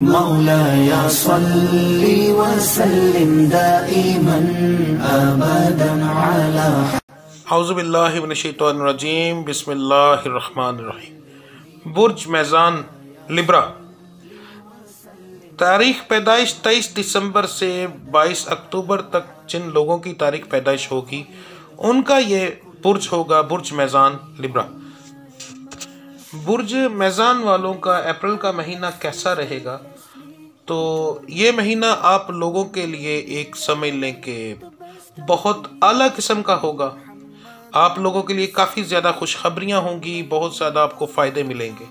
मौलाया सल्ली वसल्लिम दाइमन अबदन अला। औज़ु बिल्लाहि मिनश शैतानिर रजीम, बिस्मिल्लाहिर रहमानिर रहीम। बुर्ज मैज़ान लिब्रा। तारीख पैदाइश 23 दिसंबर से 22 अक्टूबर तक जिन लोगों की तारीख पैदाइश होगी उनका ये बुर्ज होगा बुर्ज मैज़ान लिब्रा। बुर्ज मैज़ान वालों का अप्रैल का महीना कैसा रहेगा, तो ये महीना आप लोगों के लिए एक समझ लें कि बहुत आला किस्म का होगा। आप लोगों के लिए काफ़ी ज़्यादा खुशखबरियाँ होंगी, बहुत ज़्यादा आपको फ़ायदे मिलेंगे।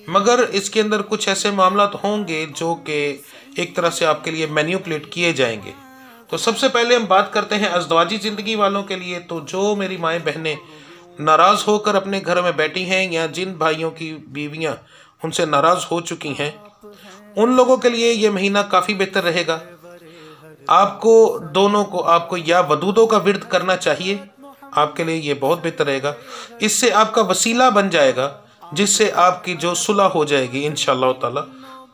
मगर इसके अंदर कुछ ऐसे मामलात होंगे जो कि एक तरह से आपके लिए मैनिपुलेट किए जाएंगे। तो सबसे पहले हम बात करते हैं अज़दवाजी ज़िंदगी वालों के लिए। तो जो मेरी माएँ बहनें नाराज़ होकर अपने घर में बैठी हैं या जिन भाइयों की बीवियां उनसे नाराज़ हो चुकी हैं, उन लोगों के लिए ये महीना काफ़ी बेहतर रहेगा। आपको दोनों को आपको या वदूदों का विर्द करना चाहिए, आपके लिए ये बहुत बेहतर रहेगा। इससे आपका वसीला बन जाएगा जिससे आपकी जो सुलह हो जाएगी इंशाअल्लाह ताला।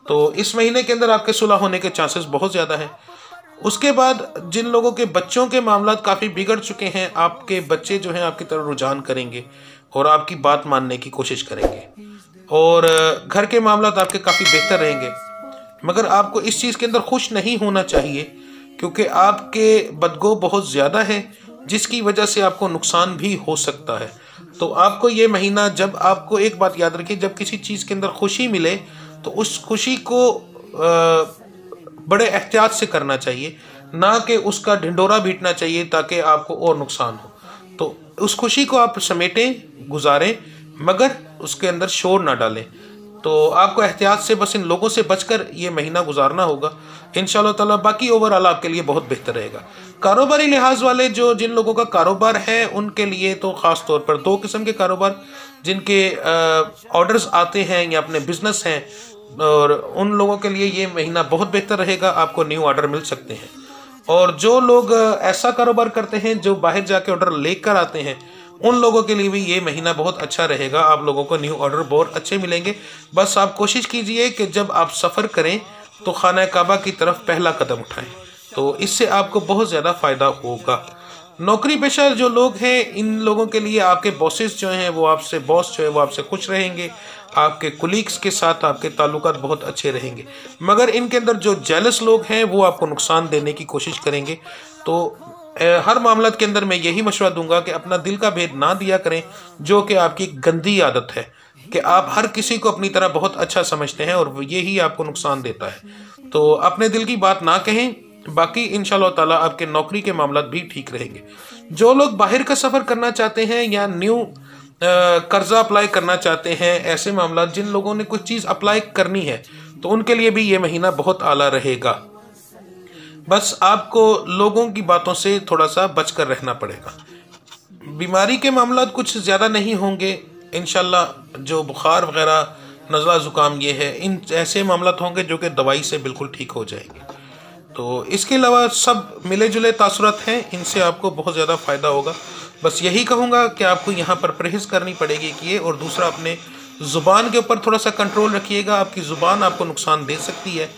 तो इस महीने के अंदर आपके सुलह होने के चांसेस बहुत ज़्यादा हैं। उसके बाद जिन लोगों के बच्चों के मामलात काफ़ी बिगड़ चुके हैं, आपके बच्चे जो हैं आपकी तरफ रुझान करेंगे और आपकी बात मानने की कोशिश करेंगे और घर के मामलात आपके काफ़ी बेहतर रहेंगे। मगर आपको इस चीज़ के अंदर खुश नहीं होना चाहिए क्योंकि आपके बदगो बहुत ज़्यादा है जिसकी वजह से आपको नुकसान भी हो सकता है। तो आपको ये महीना, जब आपको एक बात याद रखिए, जब किसी चीज़ के अंदर खुशी मिले तो उस खुशी को बड़े एहतियात से करना चाहिए, ना कि उसका ढिंडोरा बीटना चाहिए ताकि आपको और नुकसान हो। तो उस खुशी को आप समेटें, गुजारें, मगर उसके अंदर शोर ना डालें। तो आपको एहतियात से बस इन लोगों से बचकर ये महीना गुजारना होगा इंशाअल्लाह ताला। बाकी ओवरऑल आपके लिए बहुत बेहतर रहेगा। कारोबारी लिहाज वाले जो जिन लोगों का कारोबार है उनके लिए तो ख़ास तौर पर दो किस्म के कारोबार जिनके ऑर्डर्स आते हैं या अपने बिजनेस हैं, और उन लोगों के लिए ये महीना बहुत बेहतर रहेगा, आपको न्यू ऑर्डर मिल सकते हैं। और जो लोग ऐसा कारोबार करते हैं जो बाहर जाके ऑर्डर लेकर आते हैं, उन लोगों के लिए भी ये महीना बहुत अच्छा रहेगा। आप लोगों को न्यू ऑर्डर बहुत अच्छे मिलेंगे। बस आप कोशिश कीजिए कि जब आप सफ़र करें तो खाना काबा की तरफ पहला कदम उठाएं, तो इससे आपको बहुत ज़्यादा फ़ायदा होगा। नौकरी पेशा जो लोग हैं, इन लोगों के लिए आपके बॉसेस जो हैं वो आपसे वो आपसे खुश रहेंगे। आपके कुलीग्स के साथ आपके ताल्लुकात बहुत अच्छे रहेंगे। मगर इनके अंदर जो जेलस लोग हैं वो आपको नुकसान देने की कोशिश करेंगे। तो हर मामला के अंदर मैं यही मशवरा दूंगा कि अपना दिल का भेद ना दिया करें, जो कि आपकी गंदी आदत है कि आप हर किसी को अपनी तरह बहुत अच्छा समझते हैं और यही आपको नुकसान देता है। तो अपने दिल की बात ना कहें। बाकी इंशाअल्लाह ताला आपके नौकरी के मामला भी ठीक रहेंगे। जो लोग बाहर का सफ़र करना चाहते हैं या न्यू कर्जा अप्लाई करना चाहते हैं, ऐसे मामला जिन लोगों ने कुछ चीज़ अप्लाई करनी है, तो उनके लिए भी ये महीना बहुत आला रहेगा। बस आपको लोगों की बातों से थोड़ा सा बचकर रहना पड़ेगा। बीमारी के मामला कुछ ज़्यादा नहीं होंगे इंशाल्लाह। जो बुखार वगैरह, नज़ला ज़ुकाम ये है, इन ऐसे मामला होंगे जो कि दवाई से बिल्कुल ठीक हो जाएंगे। तो इसके अलावा सब मिले जुले तासुरात हैं, इनसे आपको बहुत ज़्यादा फ़ायदा होगा। बस यही कहूँगा कि आपको यहाँ पर परहेज़ करनी पड़ेगी कि ये, और दूसरा अपने ज़ुबान के ऊपर थोड़ा सा कंट्रोल रखिएगा। आपकी ज़ुबान आपको नुकसान दे सकती है।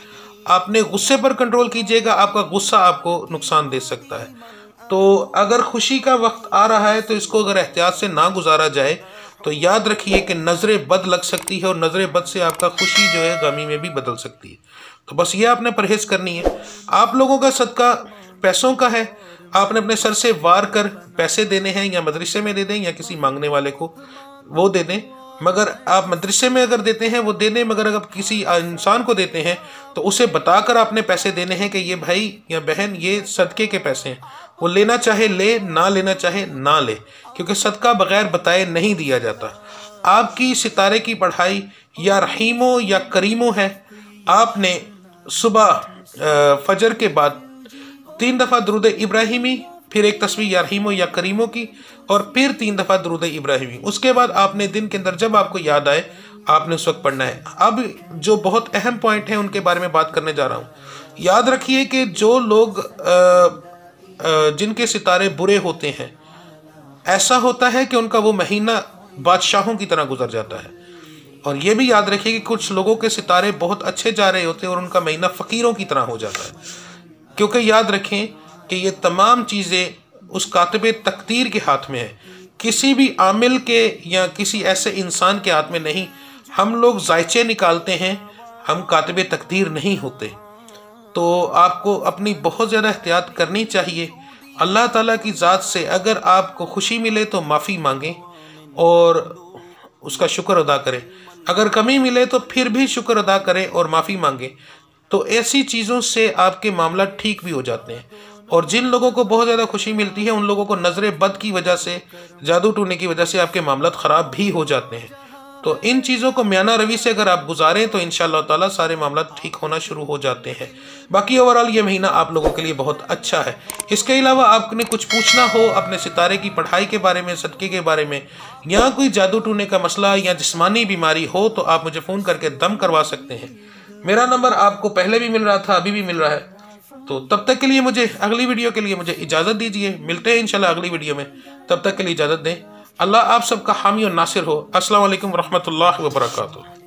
आपने गुस्से पर कंट्रोल कीजिएगा, आपका गुस्सा आपको नुकसान दे सकता है। तो अगर खुशी का वक्त आ रहा है तो इसको अगर एहतियात से ना गुजारा जाए तो याद रखिए कि नज़र बद लग सकती है और नज़र बद से आपका खुशी जो है गमी में भी बदल सकती है। तो बस ये आपने परहेज़ करनी है। आप लोगों का सदका पैसों का है, आपने अपने सर से वार कर पैसे देने हैं, या मदरसे में दे दें या किसी मांगने वाले को वो दे दें। मगर आप मदरसे में अगर देते हैं वो दे दें, मगर अगर किसी इंसान को देते हैं तो उसे बताकर आपने पैसे देने हैं कि ये भाई या बहन ये सदक़े के पैसे हैं। वो लेना चाहे ले, ना लेना चाहे ना ले, क्योंकि सदका बगैर बताए नहीं दिया जाता। आपकी सितारे की पढ़ाई या रहीमो या करीमो है। आपने सुबह फजर के बाद 3 दफ़ा दुरूद इब्राहिमी, फिर एक तस्बीह या रहीमो या करीमो की, और फिर 3 दफ़ा दुरूद इब्राहिमी। उसके बाद आपने दिन के अंदर जब आपको याद आए आपने उस वक्त पढ़ना है। अब जो बहुत अहम पॉइंट हैं उनके बारे में बात करने जा रहा हूँ। याद रखिए कि जो लोग जिनके सितारे बुरे होते हैं, ऐसा होता है कि उनका वो महीना बादशाहों की तरह गुजर जाता है। और ये भी याद रखिए कि कुछ लोगों के सितारे बहुत अच्छे जा रहे होते हैं और उनका महीना फ़कीरों की तरह हो जाता है, क्योंकि याद रखें कि ये तमाम चीज़ें उस कातिबे तकदीर के हाथ में है, किसी भी आमिल के या किसी ऐसे इंसान के हाथ में नहीं। हम लोग जायचे निकालते हैं, हम कातिबे तकदीर नहीं होते। तो आपको अपनी बहुत ज़्यादा एहतियात करनी चाहिए। अल्लाह ताला की ज़ात से अगर आपको खुशी मिले तो माफ़ी मांगें और उसका शुक्र अदा करें, अगर कमी मिले तो फिर भी शुक्र अदा करें और माफ़ी मांगें। तो ऐसी चीज़ों से आपके मामला ठीक भी हो जाते हैं। और जिन लोगों को बहुत ज़्यादा खुशी मिलती है उन लोगों को नज़र बद की वजह से, जादू टूने की वजह से आपके मामला ख़राब भी हो जाते हैं। तो इन चीज़ों को म्याना रवि से अगर आप गुजारें तो इंशाअल्लाह ताला सारे मामला ठीक होना शुरू हो जाते हैं। बाकी ओवरऑल ये महीना आप लोगों के लिए बहुत अच्छा है। इसके अलावा आपने कुछ पूछना हो अपने सितारे की पढ़ाई के बारे में, सदक़े के बारे में, या कोई जादू टूने का मसला या जिस्मानी बीमारी हो तो आप मुझे फ़ोन करके दम करवा सकते हैं। मेरा नंबर आपको पहले भी मिल रहा था, अभी भी मिल रहा है। तो तब तक के लिए मुझे अगली वीडियो के लिए मुझे इजाज़त दीजिए। मिलते हैं इंशाल्लाह अगली वीडियो में, तब तक के लिए इजाज़त दें। अल्लाह आप सबका हामी और नासिर हो। अस्सलाम वालेकुम रहमतुल्लाहि व बरकातुहू।